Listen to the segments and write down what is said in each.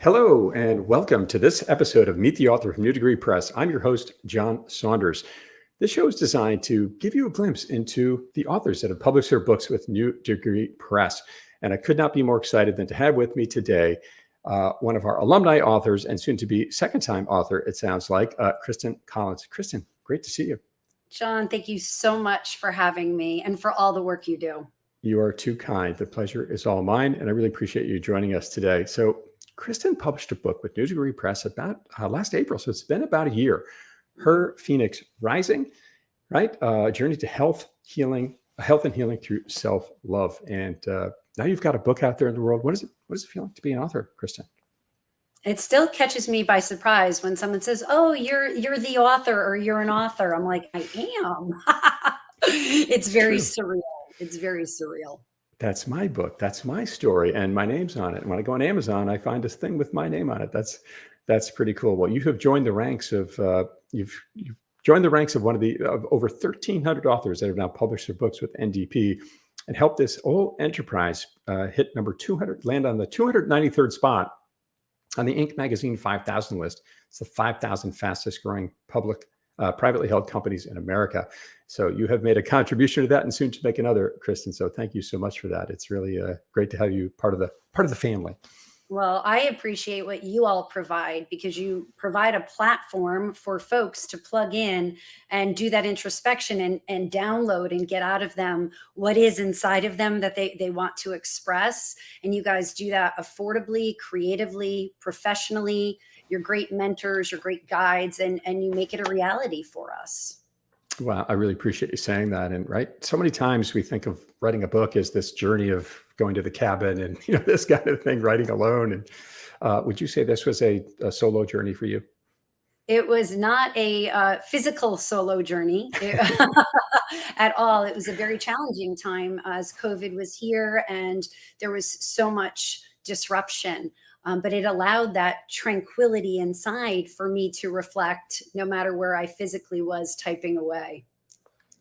Hello, and welcome to this episode of Meet the Author from New Degree Press. I'm your host, John Saunders. This show is designed to give you a glimpse into the authors that have published their books with New Degree Press. And I could not be more excited than to have with me today one of our alumni authors and soon to be second-time author, it sounds like, Christin Collins. Christin, great to see you. John, thank you so much for having me and for all the work you do. You are too kind. The pleasure is all mine, and I really appreciate you joining us today. So Christin published a book with New Degree Press about last April, so it's been about a year. Her Phoenix Rising, right? Journey to health and healing through self-love. And now you've got a book out there in the world. What does it feel like to be an author, Christin? It still catches me by surprise when someone says, "Oh, you're the author," or "You're an author." I'm like, I am. It's very surreal. It's very surreal. That's my book. That's my story, and my name's on it. And when I go on Amazon, I find this thing with my name on it. That's pretty cool. Well, you have joined the ranks of you've joined the ranks of one of over 1,300 authors that have now published their books with NDP, and helped this whole enterprise hit number 200, land on the 293rd spot on the Inc. magazine 5,000 list. It's the 5,000 fastest growing privately held companies in America. So you have made a contribution to that, and soon to make another, Christin. So thank you so much for that. It's really great to have you part of the family. Well, I appreciate what you all provide because you provide a platform for folks to plug in and do that introspection and download and get out of them what is inside of them that they want to express. And you guys do that affordably, creatively, professionally. You're great mentors, you're great guides, and you make it a reality for us. Wow, I really appreciate you saying that. And right, so many times we think of writing a book as this journey of going to the cabin and this kind of thing, writing alone. And would you say this was a solo journey for you? It was not a physical solo journey at all. It was a very challenging time as COVID was here and there was so much disruption. But it allowed that tranquility inside for me to reflect no matter where I physically was typing away.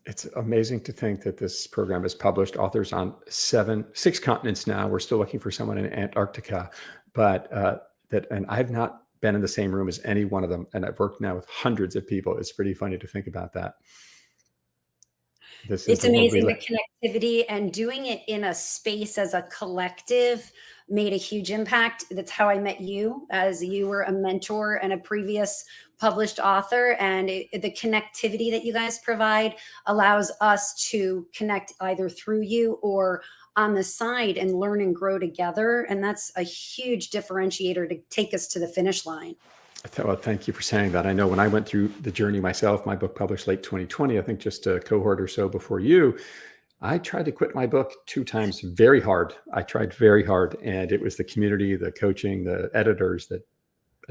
It's amazing to think that this program has published authors on six continents now. We're still looking for someone in Antarctica, but and I've not been in the same room as any one of them. And I've worked now with hundreds of people. It's pretty funny to think about that. It's amazing, the connectivity and doing it in a space as a collective made a huge impact. That's how I met you, as you were a mentor and a previous published author. And the connectivity that you guys provide allows us to connect either through you or on the side and learn and grow together. And that's a huge differentiator to take us to the finish line. Well, thank you for saying that. I know when I went through the journey myself, my book published late 2020, I think just a cohort or so before you, I tried to quit my book 2 times very hard. I tried very hard, and it was the community, the coaching, the editors that,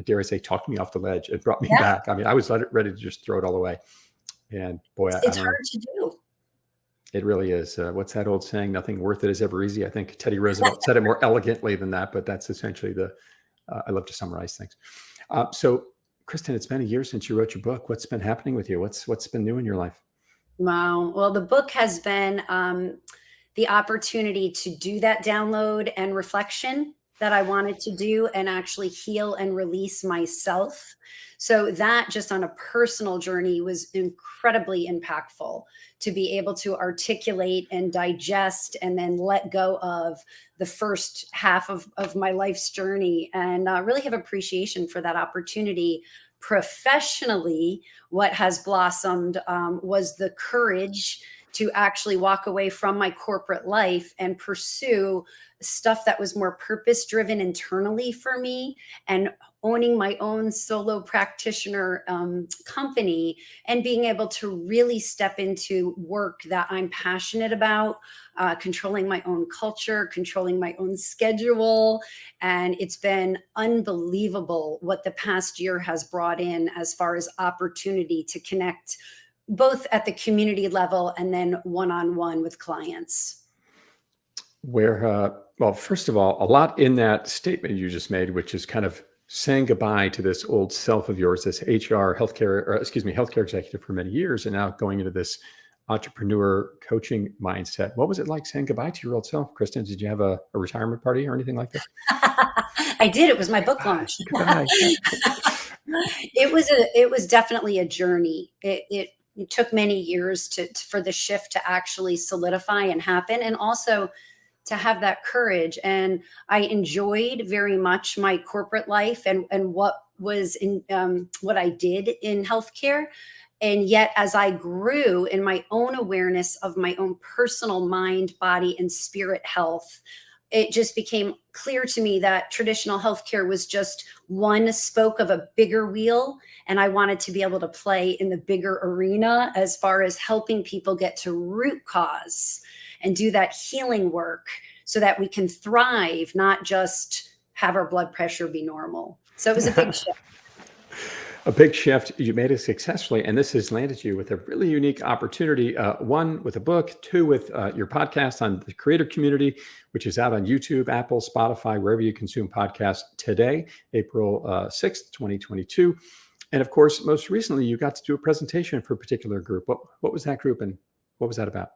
dare I say, talked me off the ledge. It brought me back. I mean, I was ready to just throw it all away. And boy, it's hard to do. It really is. What's that old saying? Nothing worth it is ever easy. I think Teddy Roosevelt said it more elegantly than that, but that's essentially I love to summarize things. So, Christin, it's been a year since you wrote your book. What's been happening with you? What's been new in your life? Wow. Well, the book has been the opportunity to do that download and reflection that I wanted to do and actually heal and release myself. So that just on a personal journey was incredibly impactful to be able to articulate and digest and then let go of the first half of my life's journey and really have appreciation for that opportunity. Professionally, what has blossomed was the courage to actually walk away from my corporate life and pursue stuff that was more purpose-driven internally for me and owning my own solo practitioner company and being able to really step into work that I'm passionate about, controlling my own culture, controlling my own schedule. And it's been unbelievable what the past year has brought in as far as opportunity to connect both at the community level and then one-on-one with clients. Well, first of all, a lot in that statement you just made, which is kind of saying goodbye to this old self of yours, this healthcare executive for many years, and now going into this entrepreneur coaching mindset. What was it like saying goodbye to your old self, Christin? Did you have a retirement party or anything like that? I did. It was my book Goodbye. launch. Goodbye. It was definitely a journey. It took many years for the shift to actually solidify and happen, and also to have that courage. And I enjoyed very much my corporate life and what was in what I did in healthcare. And yet, as I grew in my own awareness of my own personal mind, body, and spirit health, it just became clear to me that traditional healthcare was just one spoke of a bigger wheel. And I wanted to be able to play in the bigger arena as far as helping people get to root cause and do that healing work so that we can thrive, not just have our blood pressure be normal. So it was a big shift. A big shift. You made it successfully, and this has landed you with a really unique opportunity. One, with a book. Two, with your podcast on the creator community, which is out on YouTube, Apple, Spotify, wherever you consume podcasts today, April 6th, 2022. And of course, most recently, you got to do a presentation for a particular group. What was that group, and what was that about?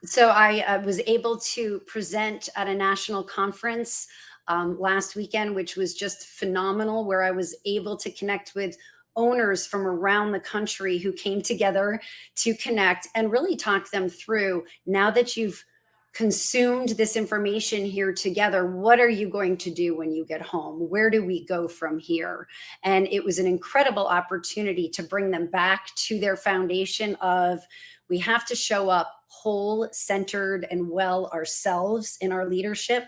So I was able to present at a national conference last weekend, which was just phenomenal, where I was able to connect with owners from around the country who came together to connect and really talk them through, now that you've consumed this information here together, what are you going to do when you get home? Where do we go from here? And it was an incredible opportunity to bring them back to their foundation of, we have to show up whole, centered, and well ourselves in our leadership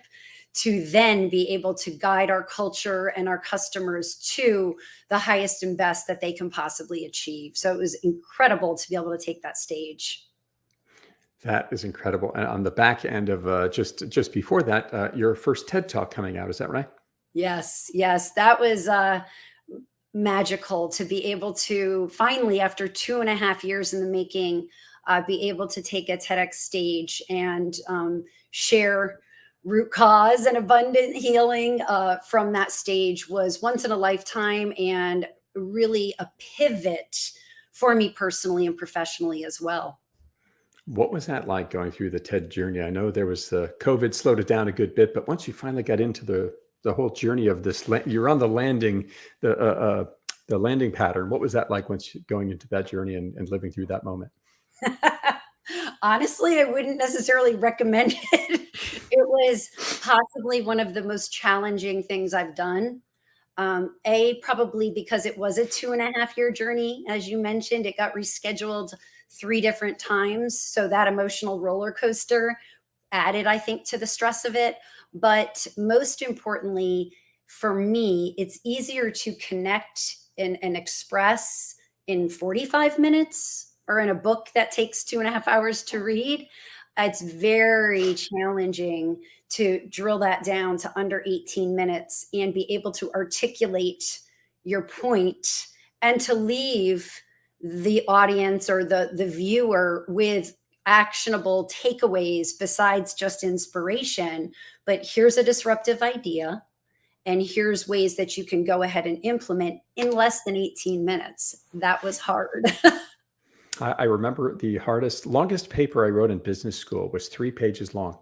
to then be able to guide our culture and our customers to the highest and best that they can possibly achieve. So it was incredible to be able to take that stage. That is incredible. And on the back end of just before that, your first TED Talk coming out. Is that right? Yes, yes, that was magical to be able to finally, after 2.5 years in the making, be able to take a TEDx stage and share root cause and abundant healing from that stage. Was once in a lifetime and really a pivot for me personally and professionally as well. What was that like, going through the TED journey? I know there was COVID slowed it down a good bit, but once you finally got into the whole journey of this, you're on the landing, the landing pattern. What was that like once going into that journey and living through that moment? Honestly, I wouldn't necessarily recommend it. It was possibly one of the most challenging things I've done. Probably because it was a 2.5 year journey. As you mentioned, it got rescheduled 3 different times. So that emotional roller coaster added, I think, to the stress of it. But most importantly, for me, it's easier to connect and express in 45 minutes or in a book that takes 2.5 hours to read. It's very challenging to drill that down to under 18 minutes and be able to articulate your point and to leave the audience or the viewer with actionable takeaways besides just inspiration. But here's a disruptive idea, and here's ways that you can go ahead and implement in less than 18 minutes. That was hard. I remember the longest paper I wrote in business school was 3 pages long.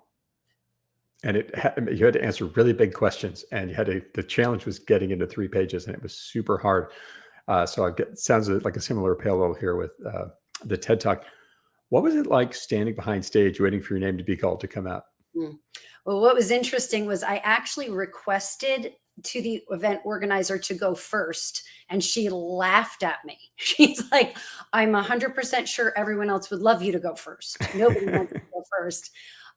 And you had to answer really big questions, and the challenge was getting into 3 pages, and it was super hard. So sounds like a similar parallel here with the TED Talk. What was it like standing behind stage, waiting for your name to be called to come out? Mm. Well, what was interesting was I actually requested to the event organizer to go first, and she laughed at me. She's like, I'm 100% sure everyone else would love you to go first. Nobody wants to go first.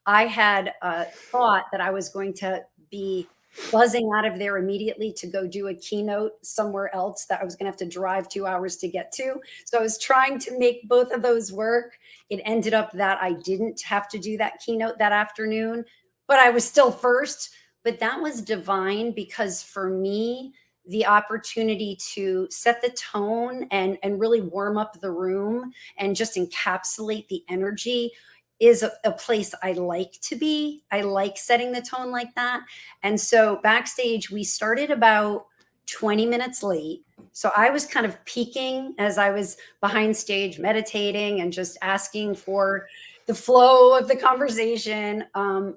I had thought that I was going to be buzzing out of there immediately to go do a keynote somewhere else that I was going to have to drive 2 hours to get to. So I was trying to make both of those work. It ended up that I didn't have to do that keynote that afternoon, but I was still first. But that was divine, because for me, the opportunity to set the tone and really warm up the room and just encapsulate the energy is a place I like to be. I like setting the tone like that. And so backstage, we started about 20 minutes late. So I was kind of peaking as I was behind stage meditating and just asking for the flow of the conversation.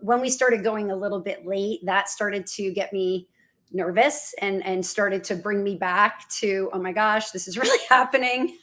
When we started going a little bit late, that started to get me nervous and started to bring me back to, oh my gosh, this is really happening.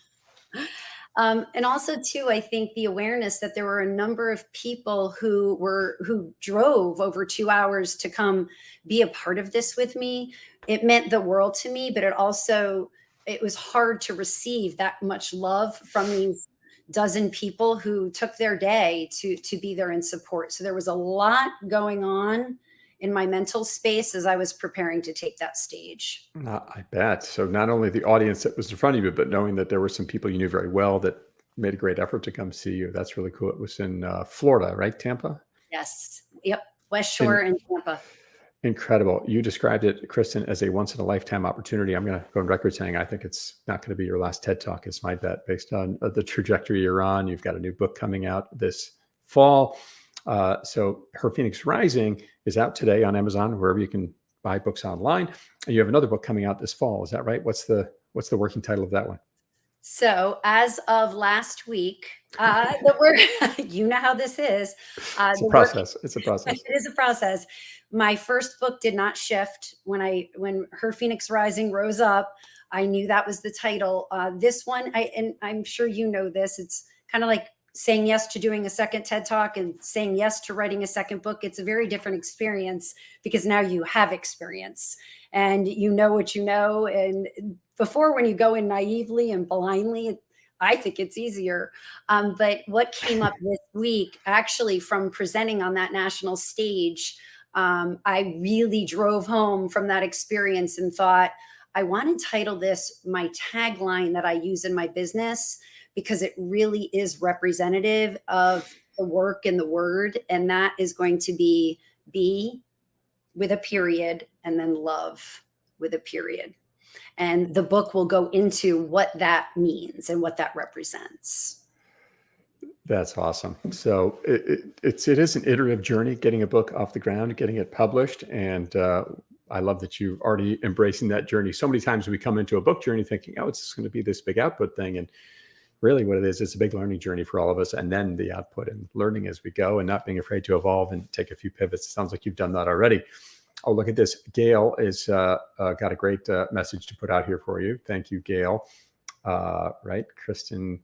And also too, I think the awareness that there were a number of people who drove over 2 hours to come be a part of this with me. It meant the world to me, but it was hard to receive that much love from these dozen people who took their day to be there in support. So there was a lot going on in my mental space as I was preparing to take that stage. I bet. So not only the audience that was in front of you, but knowing that there were some people you knew very well that made a great effort to come see you. That's really cool. It was in Florida, right? Tampa? Yes. Yep. West In, Shore and Tampa. Incredible. You described it, Kristen, as a once in a lifetime opportunity. I'm going to go on record saying I think it's not going to be your last TED Talk, is my bet, based on the trajectory you're on. You've got a new book coming out this fall. So Her Phoenix Rising is out today on Amazon, wherever you can buy books online. And you have another book coming out this fall. Is that right? What's the working title of that one? So as of last week, the work, you know how this is. It's a process. It's a process. It is a process. My first book did not shift when Her Phoenix Rising rose up. I knew that was the title. This one, and I'm sure you know this. It's kind of like saying yes to doing a second TED Talk and saying yes to writing a second book. It's a very different experience because now you have experience and you know what you know. And before, when you go in naively and blindly, I think it's easier. But what came up this week, actually, from presenting on that national stage, I really drove home from that experience and thought, I want to title this my tagline that I use in my business, because it really is representative of the work and the word. And that is going to be with a period, and then love with a period. And the book will go into what that means and what that represents. That's awesome. So it is an iterative journey, getting a book off the ground, getting it published. And I love that you're already embracing that journey. So many times we come into a book journey thinking, oh, it's just going to be this big output thing. And really what it is, it's a big learning journey for all of us. And then the output and learning as we go, and not being afraid to evolve and take a few pivots. It sounds like you've done that already. Oh, look at this. Gail is got a great message to put out here for you. Thank you, Gail. Right. Christin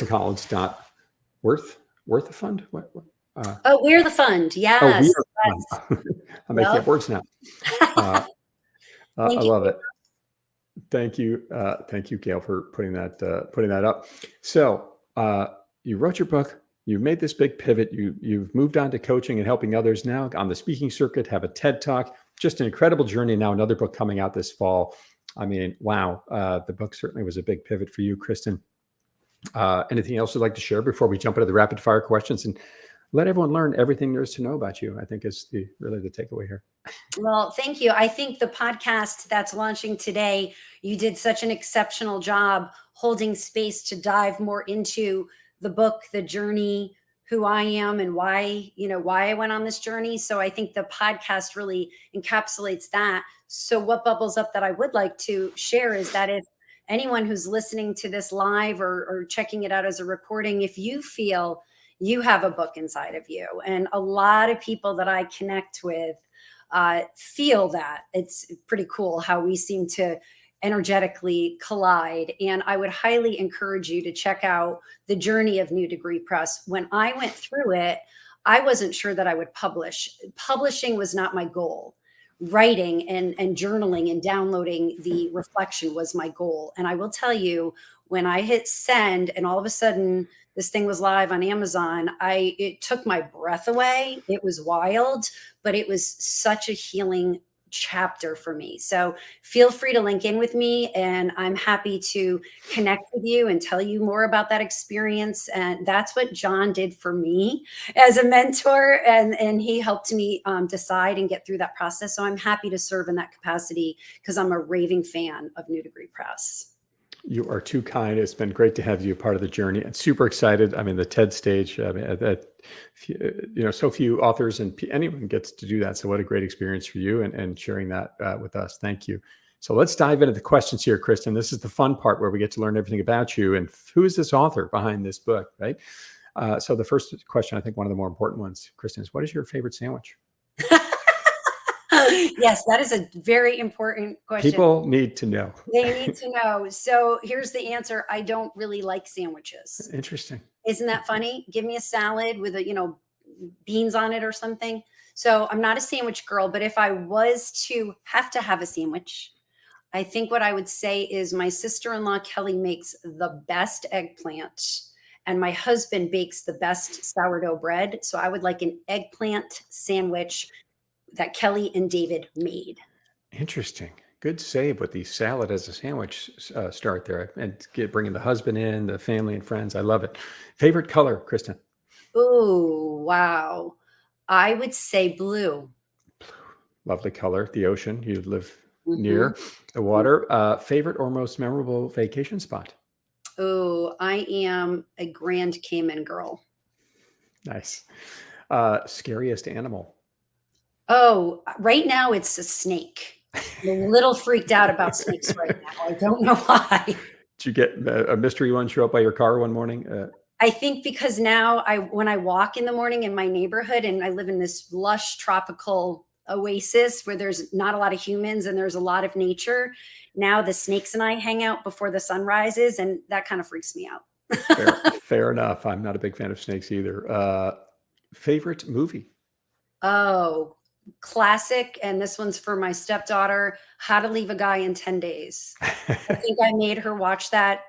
Collins worth a fund. What? Oh, we're the fund. Yes. Oh, we are the fund. I'm making up words now. I love it. Thank you. Thank you, Gail, for putting that up. So you wrote your book. You've made this big pivot. You've moved on to coaching and helping others now on the speaking circuit, have a TED Talk, just an incredible journey. Now another book coming out this fall. I mean, wow. The book certainly was a big pivot for you, Kristen. Anything else you'd like to share before we jump into the rapid fire questions and let everyone learn everything there is to know about you? I think is really the takeaway here. Well, thank you. I think the podcast that's launching today, you did such an exceptional job holding space to dive more into the book, the journey, who I am, and why I went on this journey. So I think the podcast really encapsulates that. So what bubbles up that I would like to share is that if anyone who's listening to this live or checking it out as a recording, if you feel you have a book inside of you, and a lot of people that I connect with feel that, it's pretty cool how we seem to energetically collide. And I would highly encourage you to check out the journey of New Degree Press. When I went through it, I wasn't sure that I would publish. Publishing was not my goal. Writing and journaling and downloading the reflection was my goal. And I will tell you, when I hit send and all of a sudden this thing was live on Amazon, it took my breath away. It was wild, but it was such a healing chapter for me. So feel free to link in with me, and I'm happy to connect with you and tell you more about that experience. And that's what John did for me as a mentor. And he helped me decide and get through that process. So I'm happy to serve in that capacity because I'm a raving fan of New Degree Press. You are too kind. It's been great to have you part of the journey, and super excited. I mean, the TED stage, I mean, so few authors and anyone gets to do that. So what a great experience for you and sharing that with us. Thank you. So let's dive into the questions here, Kristen. This is the fun part where we get to learn everything about you and who is this author behind this book, right? So the first question, I think one of the more important ones, Kristen, is what is your favorite sandwich? Yes, that is a very important question. People need to know. They need to know. So here's the answer. I don't really like sandwiches. Interesting. Isn't that funny? Give me a salad with beans on it or something. So I'm not a sandwich girl, but if I was to have a sandwich, I think what I would say is my sister-in-law Kelly makes the best eggplant and my husband bakes the best sourdough bread. So I would like an eggplant sandwich that Kelly and David made. Interesting. Good save with the salad as a sandwich start there, and bringing the husband in, the family and friends. I love it. Favorite color, Kristen? Oh, wow. I would say blue. Lovely color. The ocean. You live Mhm. near the water. Favorite or most memorable vacation spot? Oh, I am a Grand Cayman girl. Nice. Scariest animal? Oh, right now it's a snake. I'm a little freaked out about snakes right now. I don't know why. Did you get a mystery one show up by your car one morning? I think because now when I walk in the morning in my neighborhood and I live in this lush tropical oasis where there's not a lot of humans and there's a lot of nature, now the snakes and I hang out before the sun rises, and that kind of freaks me out. Fair enough. I'm not a big fan of snakes either. Favorite movie? Oh, classic. And this one's for my stepdaughter, How to Leave a Guy in 10 Days. I think I made her watch that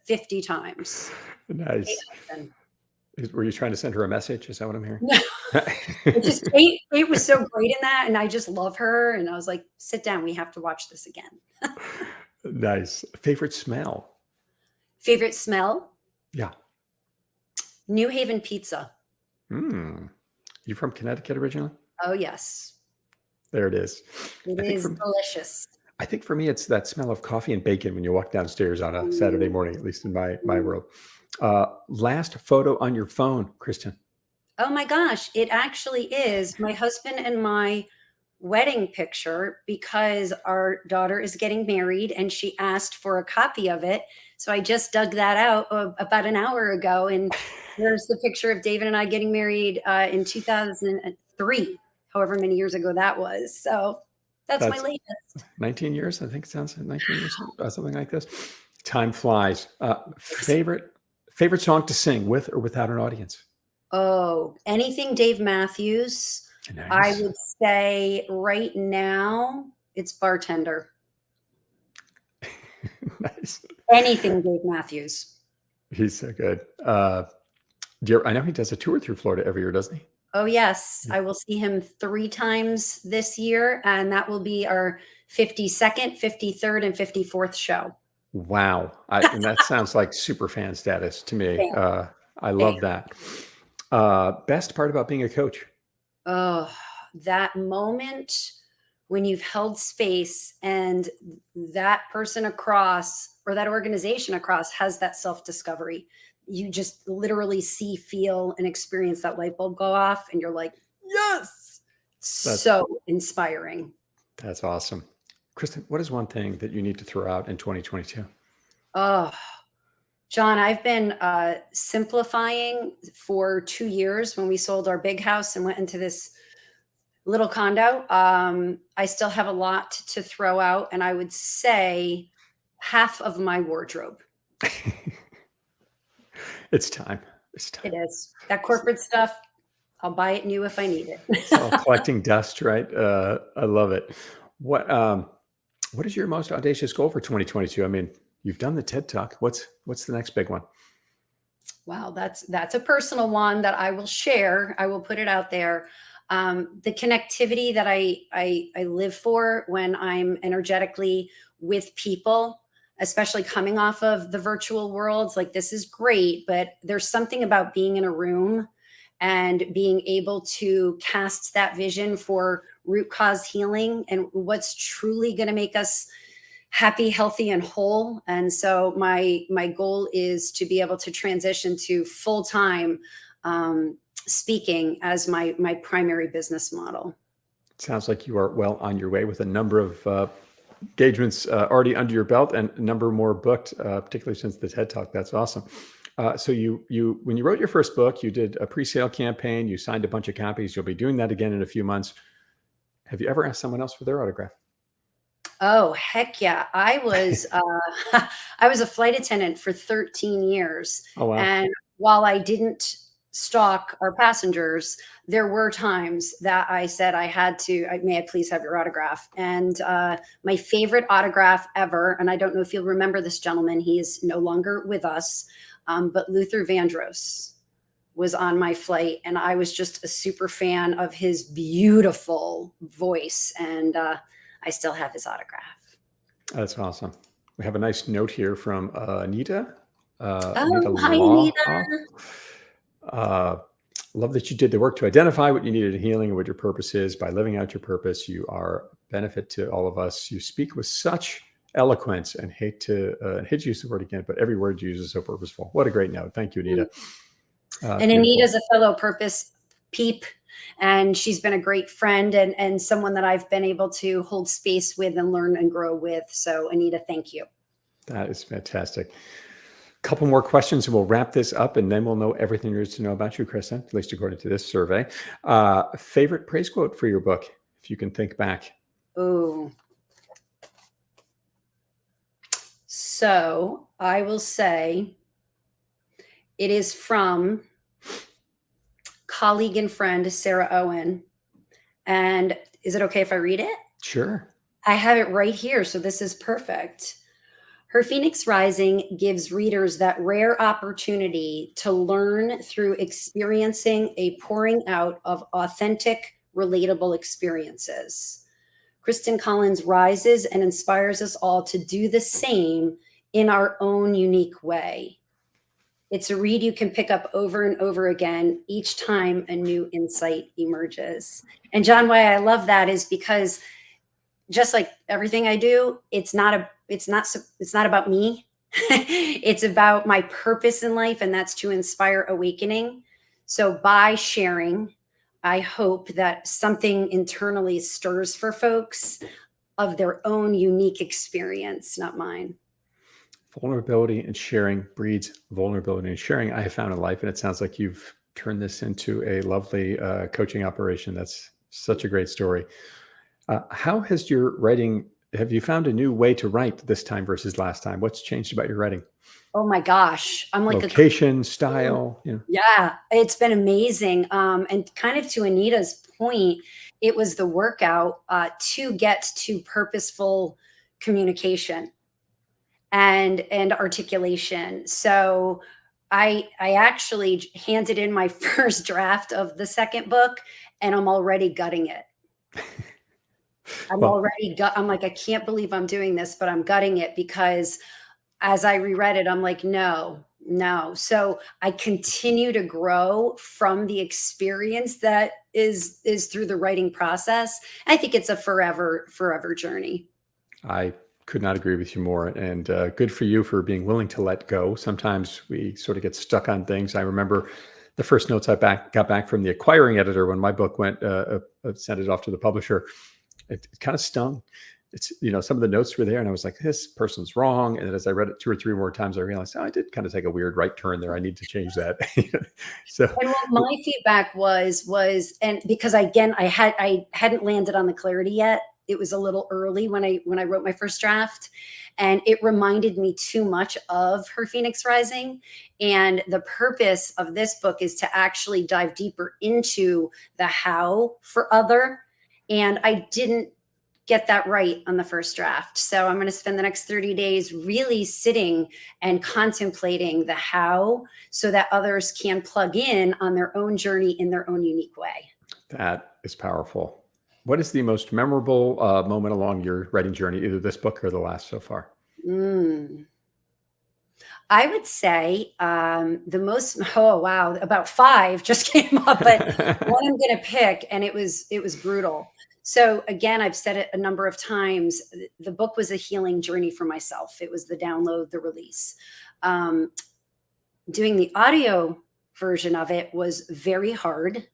50 times. Nice. Were you trying to send her a message? Is that what I'm hearing? No. Kate was so great in that, and I just love her. And I was like, sit down, we have to watch this again. Nice. Favorite smell? Favorite smell? Yeah. New Haven pizza. You from Connecticut originally? Oh, yes. There it is. It is delicious. I think for me, it's that smell of coffee and bacon when you walk downstairs on a Saturday morning, at least in my world. Last photo on your phone, Kristen. Oh my gosh, it actually is my husband and my wedding picture because our daughter is getting married and she asked for a copy of it. So I just dug that out about an hour ago, and there's the picture of David and I getting married in 2003, however many years ago that was. So that's my latest. 19 years, I think it sounds like 19 years, something like this. Time flies. Favorite song to sing with or without an audience? Oh, anything Dave Matthews. Nice. I would say right now it's Bartender. Nice. Anything Dave Matthews. He's so good. I know he does a tour through Florida every year, doesn't he? Oh, yes. I will see him 3 times this year, and that will be our 52nd, 53rd, and 54th show. Wow. And that sounds like super fan status to me. I love that. Best part about being a coach? Oh, that moment when you've held space and that person across or that organization across has that self-discovery. You just literally see, feel, and experience that light bulb go off, and you're like, yes, so inspiring. That's awesome. Kristen, what is one thing that you need to throw out in 2022? Oh, John, I've been simplifying for 2 years. When we sold our big house and went into this little condo, I still have a lot to throw out, and I would say half of my wardrobe. It's time. It is. That corporate stuff, I'll buy it new if I need it. It's all collecting dust, right? I love it. What is your most audacious goal for 2022? I mean, you've done the TED Talk. What's the next big one? Wow, that's a personal one that I will share. I will put it out there. The connectivity that I live for when I'm energetically with people, especially coming off of the virtual worlds, like this is great, but there's something about being in a room and being able to cast that vision for root cause healing and what's truly going to make us happy, healthy, and whole. And so my goal is to be able to transition to full-time speaking as my primary business model. It sounds like you are well on your way with a number of engagements already under your belt and a number more booked, particularly since the TED Talk. That's awesome. So you when you wrote your first book, you did a pre-sale campaign, you signed a bunch of copies. You'll be doing that again in a few months. Have you ever asked someone else for their autograph? Oh, heck yeah. I was I was a flight attendant for 13 years, Oh, wow. and while I didn't stalk our passengers, there were times that I said I had to, "May I please have your autograph?" And my favorite autograph ever, and I don't know if you'll remember this gentleman, he is no longer with us, but Luther Vandross was on my flight, and I was just a super fan of his beautiful voice, and I still have his autograph. That's awesome. We have a nice note here from Anita. Anita Oh, hi, Law. Anita. Uh, Love that you did the work to identify what you needed in healing and what your purpose is. By living out your purpose, you are a benefit to all of us. You speak with such eloquence, and hate to use the word again, but every word you use is so purposeful. What a great note. Thank you, Mm. Anita. And Beautiful. Anita's a fellow purpose peep, and she's been a great friend and someone that I've been able to hold space with and learn and grow with. So, Anita, thank you. That is fantastic. Couple more questions and we'll wrap this up, and then we'll know everything there is to know about you, Kristen, at least according to this survey. Favorite praise quote for your book, if you can think back. Ooh. So I will say it is from colleague and friend Sarah Owen. And is it okay if I read it? Sure. I have it right here, so this is perfect. Her Phoenix Rising gives readers that rare opportunity to learn through experiencing a pouring out of authentic, relatable experiences. Christin Collins rises and inspires us all to do the same in our own unique way. It's a read you can pick up over and over again each time a new insight emerges. And John, why I love that is because just like everything I do, it's not about me. It's about my purpose in life, and that's to inspire awakening. So by sharing, I hope that something internally stirs for folks of their own unique experience, not mine. Vulnerability and sharing breeds vulnerability and sharing, I have found in life. And it sounds like you've turned this into a lovely coaching operation. That's such a great story. How has your writing, have you found a new way to write this time versus last time? What's changed about your writing? Oh my gosh, I'm like a Location, style, you know. yeah, it's been amazing. And kind of to Anita's point, it was the workout to get to purposeful communication and articulation. So I actually handed in my first draft of the second book, and I'm already gutting it. Well, I'm like, I can't believe I'm doing this, but I'm gutting it because as I reread it, I'm like, no, no. So I continue to grow from the experience that is through the writing process. I think it's a forever journey. I could not agree with you more. And good for you for being willing to let go. Sometimes we sort of get stuck on things. I remember the first notes I got back from the acquiring editor when my book went, sent it off to the publisher. It kind of stung. It's, some of the notes were there and I was like, this person's wrong. And then as I read it 2 or 3 more times, I realized, oh, I did kind of take a weird right turn there. I need to change that. So And what my feedback was, and because again, I hadn't landed on the clarity yet. It was a little early when I wrote my first draft, and it reminded me too much of Her Phoenix Rising. And the purpose of this book is to actually dive deeper into the how for other. And I didn't get that right on the first draft. So I'm going to spend the next 30 days really sitting and contemplating the how so that others can plug in on their own journey in their own unique way. that is powerful. What is the most memorable moment along your writing journey, either this book or the last so far? Mm. I would say the most, oh, wow, about 5 just came up, but one I'm going to pick, and it was brutal. So again, I've said it a number of times. The book was a healing journey for myself. It was the download, the release. Um, Doing the audio version of it was very hard,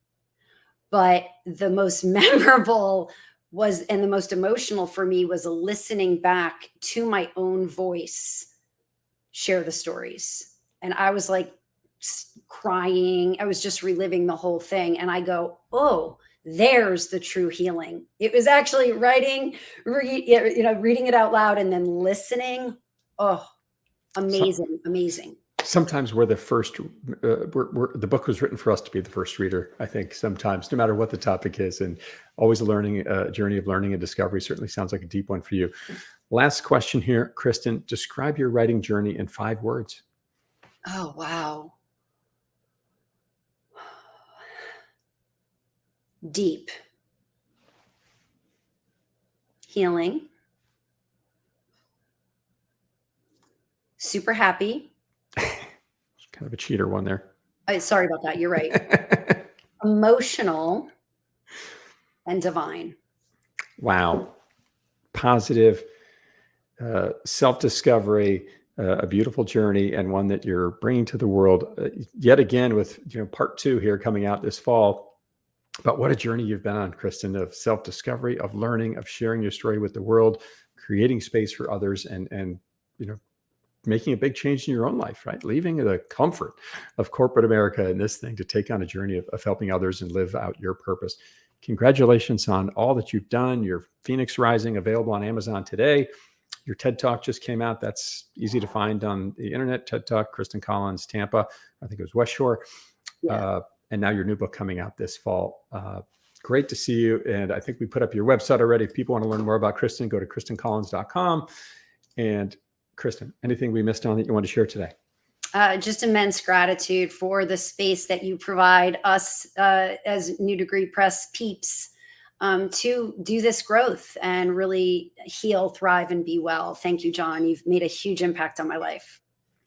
but the most memorable was, and the most emotional for me was listening back to my own voice share the stories. And I was like crying. I was just reliving the whole thing. And I go, oh, There's the true healing. It was actually reading it out loud and then listening. Oh, amazing, amazing. Sometimes we're the first, the book was written for us to be the first reader, I think, sometimes, no matter what the topic is, and always a learning, journey of learning and discovery. Certainly sounds like a deep one for you. Last question here, Christin, describe your writing journey in 5 words. Oh, wow. Deep. Healing. Super happy. Kind of a cheater one there. Sorry about that. You're right. Emotional and divine. Wow. Positive, self-discovery, a beautiful journey, and one that you're bringing to the world yet again with, part 2 here coming out this fall. But what a journey you've been on, Christin, of self-discovery, of learning, of sharing your story with the world, creating space for others, and making a big change in your own life, right? Leaving the comfort of corporate America and this thing to take on a journey of helping others and live out your purpose. Congratulations on all that you've done. Your Phoenix Rising, available on Amazon today. Your TED Talk just came out. That's easy to find on the internet. TED Talk, Christin Collins, Tampa. I think it was West Shore. Yeah. And now your new book coming out this fall. Great to see you. And I think we put up your website already. If people want to learn more about Christin, go to christincollins.com. And Christin, anything we missed on that you want to share today? Just immense gratitude for the space that you provide us as New Degree Press peeps to do this growth and really heal, thrive, and be well. Thank you, John. You've made a huge impact on my life.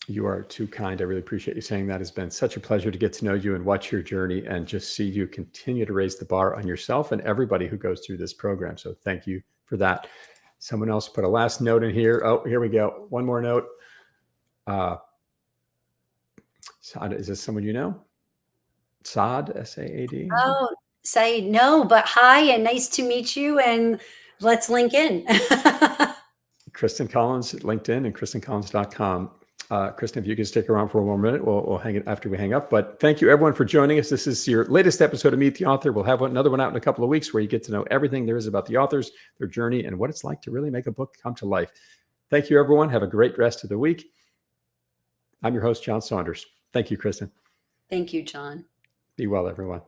You are too kind. I really appreciate you saying that. It's been such a pleasure to get to know you and watch your journey and just see you continue to raise the bar on yourself and everybody who goes through this program. So thank you for that. Someone else put a last note in here. Oh, here we go. One more note. Saad, is this someone you know? Saad, S-A-A-D? Oh, Said, no, but hi and nice to meet you. And let's link in. Christin Collins at LinkedIn and christincollins.com. Christin, if you could stick around for one more minute, we'll hang it after we hang up. But thank you, everyone, for joining us. This is your latest episode of Meet the Author. We'll have another one out in a couple of weeks where you get to know everything there is about the authors, their journey, and what it's like to really make a book come to life. Thank you, everyone. Have a great rest of the week. I'm your host, John Saunders. Thank you, Christin. Thank you, John. Be well, everyone.